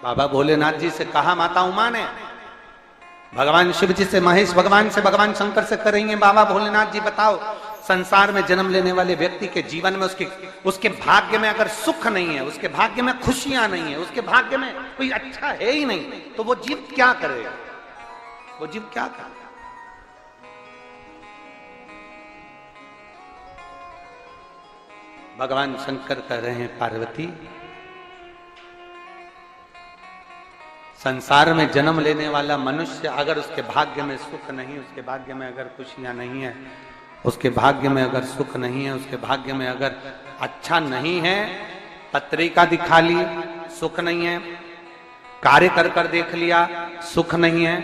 बाबा भोलेनाथ जी से कहा माता उमा ने, भगवान शिव जी से, महेश भगवान से, भगवान शंकर से करेंगे, बाबा भोलेनाथ जी बताओ संसार में जन्म लेने वाले व्यक्ति के जीवन में उसके भाग्य में अगर सुख नहीं है, उसके भाग्य में खुशियां नहीं है, उसके भाग्य में कोई अच्छा है ही नहीं, तो वो जीव क्या करेगा? वो जीव क्या करेगा? भगवान शंकर कह रहे हैं पार्वती, संसार में जन्म लेने वाला मनुष्य अगर उसके भाग्य में सुख नहीं, उसके भाग्य में अगर खुशियां नहीं है, उसके भाग्य में अगर सुख नहीं है, उसके भाग्य में अगर अच्छा नहीं है, पत्रिका दिखा ली सुख नहीं है, कार्य कर कर देख लिया सुख नहीं है,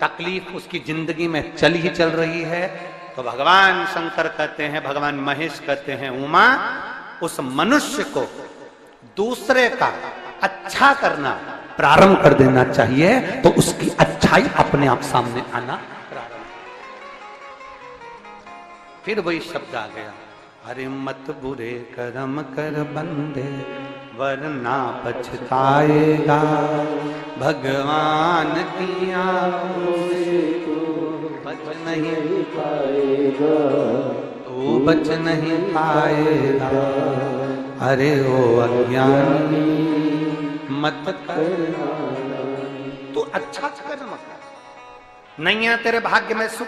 तकलीफ उसकी जिंदगी में चल ही चल रही है, तो भगवान शंकर कहते हैं, भगवान महेश कहते हैं, उमा उस मनुष्य को दूसरे का अच्छा करना प्रारंभ कर देना चाहिए, तो उसकी अच्छाई अपने आप सामने आना प्रारंभ। फिर वही शब्द आ गया, अरे मत बुरे कर्म कर बंदे वरना पछताएगा, भगवान की आंखों से बच नहीं पाएगा, तू बच नहीं पाएगा, अरे ओ अज्ञानी मत करना, तू अच्छा कर्म कर, नहीं है तेरे भाग्य में सुख,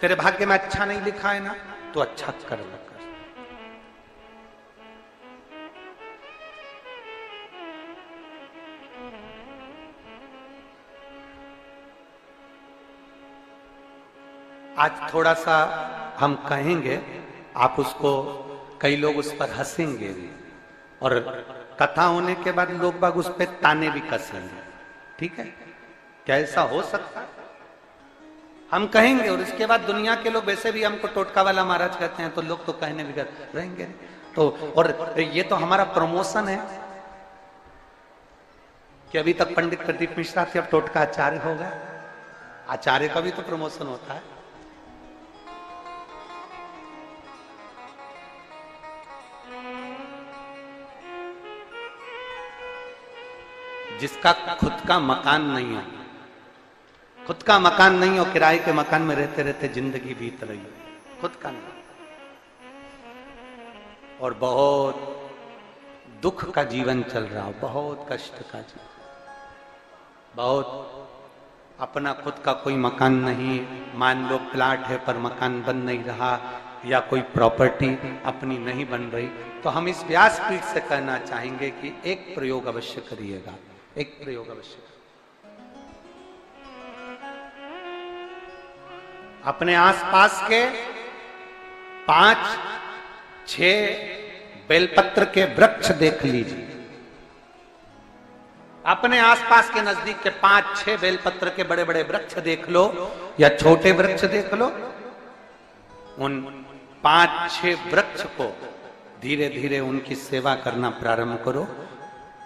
तेरे भाग्य में अच्छा नहीं लिखा है ना, तो अच्छा कर्म कर। आज थोड़ा सा हम कहेंगे, आप उसको, कई लोग उस पर हंसेंगे भी, और कथा होने के बाद लोग बाग उस पर ताने भी कसेंगे, ठीक है? क्या ऐसा हो सकता है? हम कहेंगे और इसके बाद दुनिया के लोग वैसे भी हमको टोटका वाला महाराज कहते हैं, तो लोग तो कहने भी रहेंगे तो, और ये तो हमारा प्रमोशन है कि अभी तक पंडित प्रदीप मिश्रा थे, अब टोटका आचार्य होगा, आचार्य का भी तो प्रमोशन होता है। जिसका खुद का मकान नहीं हो, खुद का मकान नहीं हो, किराए के मकान में रहते रहते जिंदगी बीत रही है, खुद का नहीं, और बहुत दुख का जीवन चल रहा हो, बहुत कष्ट का जीवन, बहुत अपना खुद का कोई मकान नहीं, मान लो प्लाट है पर मकान बन नहीं रहा, या कोई प्रॉपर्टी अपनी नहीं बन रही, तो हम इस व्यासपीठ से कहना चाहेंगे कि एक प्रयोग अवश्य करिएगा, एक प्रयोग अवश्य। अपने आसपास के 5-6 बेलपत्र के वृक्ष देख लीजिए, अपने आसपास के नजदीक के 5-6 बेलपत्र के बड़े बड़े वृक्ष देख लो या छोटे वृक्ष देख लो, उन 5-6 वृक्ष को धीरे धीरे उनकी सेवा करना प्रारंभ करो,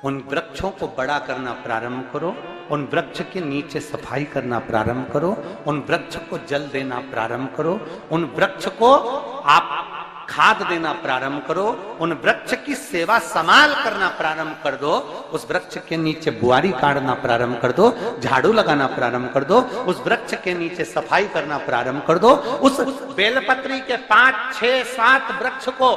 उन वृक्षों को बड़ा करना प्रारंभ करो, उन वृक्ष के नीचे सफाई करना प्रारंभ करो, उन वृक्ष को जल देना प्रारंभ करो, उन वृक्ष को आप खाद देना प्रारंभ करो, उन वृक्ष की सेवा संभाल करना प्रारंभ कर दो, उस वृक्ष के नीचे बुआरी काटना प्रारंभ कर दो, झाड़ू लगाना प्रारंभ कर दो, उस वृक्ष के नीचे सफाई करना प्रारंभ कर दो, उस बेलपत्री के 5-6-7 वृक्ष को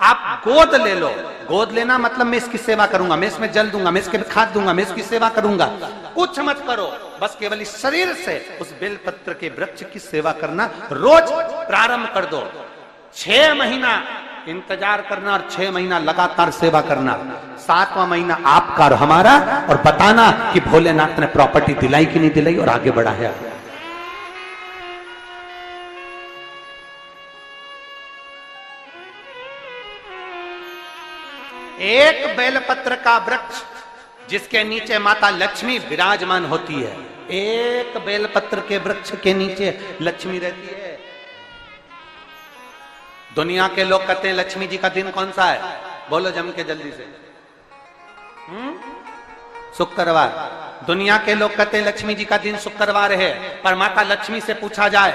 आप गोद ले लो। गोद लेना मतलब मैं इसकी सेवा करूंगा, मैं इसमें जल दूंगा, मैं इसके खाद दूंगा, मैं इसकी सेवा करूंगा, कुछ मत करो, बस केवल इस शरीर से उस बेलपत्र के वृक्ष की सेवा करना रोज प्रारंभ कर दो। 6 महीना इंतजार करना और 6 महीना लगातार सेवा करना, 7वां महीना आपका और हमारा, और बताना कि भोलेनाथ ने प्रॉपर्टी दिलाई कि नहीं दिलाई और आगे बढ़ा है। एक बेलपत्र का वृक्ष जिसके नीचे माता लक्ष्मी विराजमान होती है, एक बेलपत्र के वृक्ष के नीचे लक्ष्मी रहती है। दुनिया के लोग कहते हैं लक्ष्मी जी का दिन कौन सा है, बोलो जम के जल्दी से। शुक्रवार। दुनिया के लोग कहते हैं लक्ष्मी जी का दिन शुक्रवार है, पर माता लक्ष्मी से पूछा जाए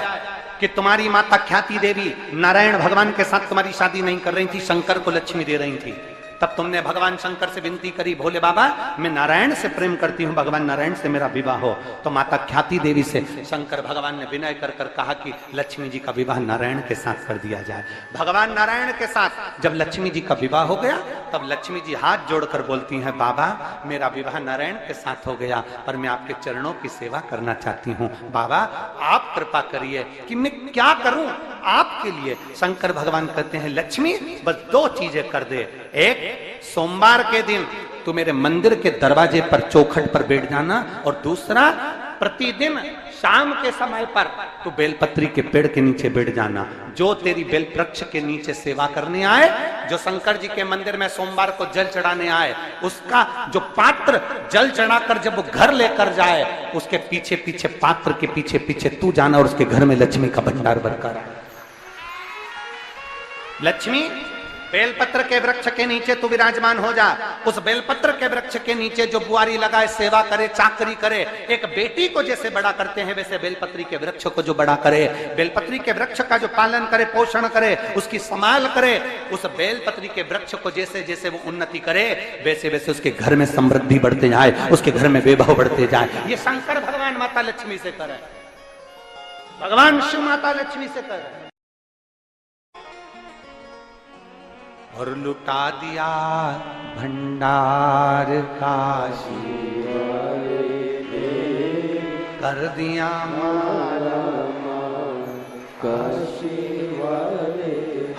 कि तुम्हारी माता ख्याति देवी नारायण भगवान के साथ तुम्हारी शादी नहीं कर रही थी, शंकर को लक्ष्मी दे रही थी, तब तुमने भगवान शंकर से विनती करी, भोले बाबा मैं नारायण से प्रेम करती हूं, भगवान नारायण से मेरा विवाह हो। तो माता ख्याति देवी से शंकर भगवान ने विनय कर कर कहा कि लक्ष्मी जी का विवाह नारायण के साथ कर दिया जाए। भगवान नारायण के साथ जब लक्ष्मी जी का विवाह हो गया, तब लक्ष्मी जी हाथ जोड़कर बोलती हैं, बाबा मेरा विवाह नारायण के साथ हो गया, पर मैं आपके चरणों की सेवा करना चाहती हूँ। बाबा आप कृपा करिए कि मैं क्या करूं आपके लिए। शंकर भगवान कहते हैं, लक्ष्मी बस 2 चीजें कर दे। एक, सोमवार के दिन तू मेरे मंदिर के दरवाजे पर चौखट पर बैठ जाना, और दूसरा, प्रतिदिन शाम के समय पर तू बेलपत्री के पेड़ के नीचे बैठ जाना। जो तेरी बेल वृक्ष के नीचे सेवा करने आए, जो शंकर जी के मंदिर में सोमवार को जल चढ़ाने आए, उसका जो पात्र जल चढ़ाकर जब वो घर लेकर जाए, उसके पीछे पीछे, पात्र के पीछे पीछे तू जाना, और उसके घर में लक्ष्मी का भंडार भरकर आए। लक्ष्मी बेलपत्र के वृक्ष के नीचे तू विराजमान हो जा। उस बेलपत्र के वृक्ष के नीचे जो बुआरी लगाए, सेवा करे, चाकरी करे, एक बेटी को जैसे बड़ा करते हैं, वैसे बेलपत्री के वृक्ष को जो बड़ा करे, बेलपत्री के वृक्ष का जो पालन करे, पोषण करे, उसकी संभाल करे, उस बेलपत्री के वृक्ष को जैसे जैसे वो उन्नति करे, वैसे वैसे उसके घर में समृद्धि बढ़ते जाए, उसके घर में वैभव बढ़ते जाए। ये शंकर भगवान माता लक्ष्मी से करे, भगवान शिव माता लक्ष्मी से करे। और लुटा दिया भंडार काशी कर दिया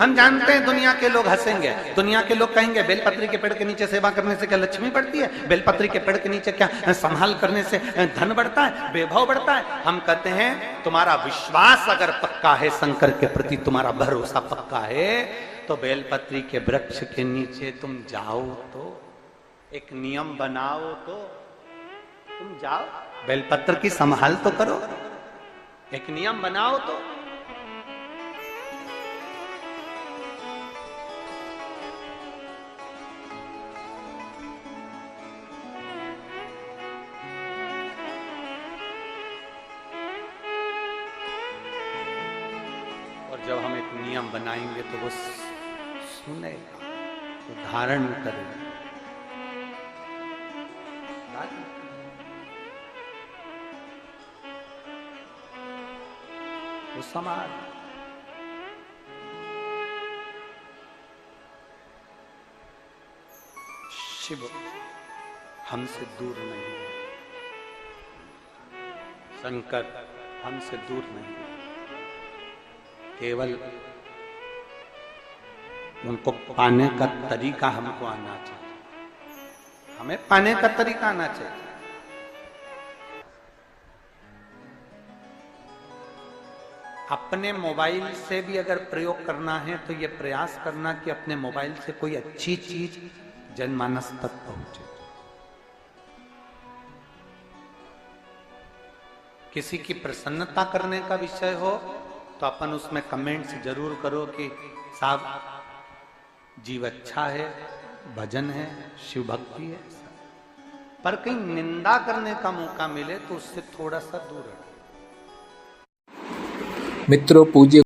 हम जानते हैं दुनिया के लोग हंसेंगे, दुनिया के लोग कहेंगे बेलपत्री के पेड़ के नीचे सेवा करने से क्या लक्ष्मी बढ़ती है, बेलपत्री के पेड़ के नीचे क्या संभाल करने से धन बढ़ता है, वैभव बढ़ता है। हम कहते हैं तुम्हारा विश्वास अगर पक्का है, शंकर के प्रति तुम्हारा भरोसा पक्का है, तो बेलपत्री के वृक्ष के नीचे तुम जाओ, तो एक नियम बनाओ, तो तुम जाओ, बेलपत्र की संभाल तो करो, एक नियम बनाओ। तो और जब हम एक नियम बनाएंगे तो वो सुनेगा, वो धारण करेगा। वो समाज शिव हमसे दूर नहीं है, शंकर हमसे दूर नहीं है, केवल उनको पाने का तरीका हमको आना चाहिए, हमें पाने का तरीका आना चाहिए। अपने मोबाइल से भी अगर प्रयोग करना है तो ये प्रयास करना कि अपने मोबाइल से कोई अच्छी चीज जनमानस तक पहुंचे। किसी की प्रसन्नता करने का विषय हो तो अपन उसमें कमेंट्स जरूर करो कि साहब जीव अच्छा है, भजन है, शिव भक्ति है, पर कहीं निंदा करने का मौका मिले तो उससे थोड़ा सा दूर रहे। मित्रों, पूज्य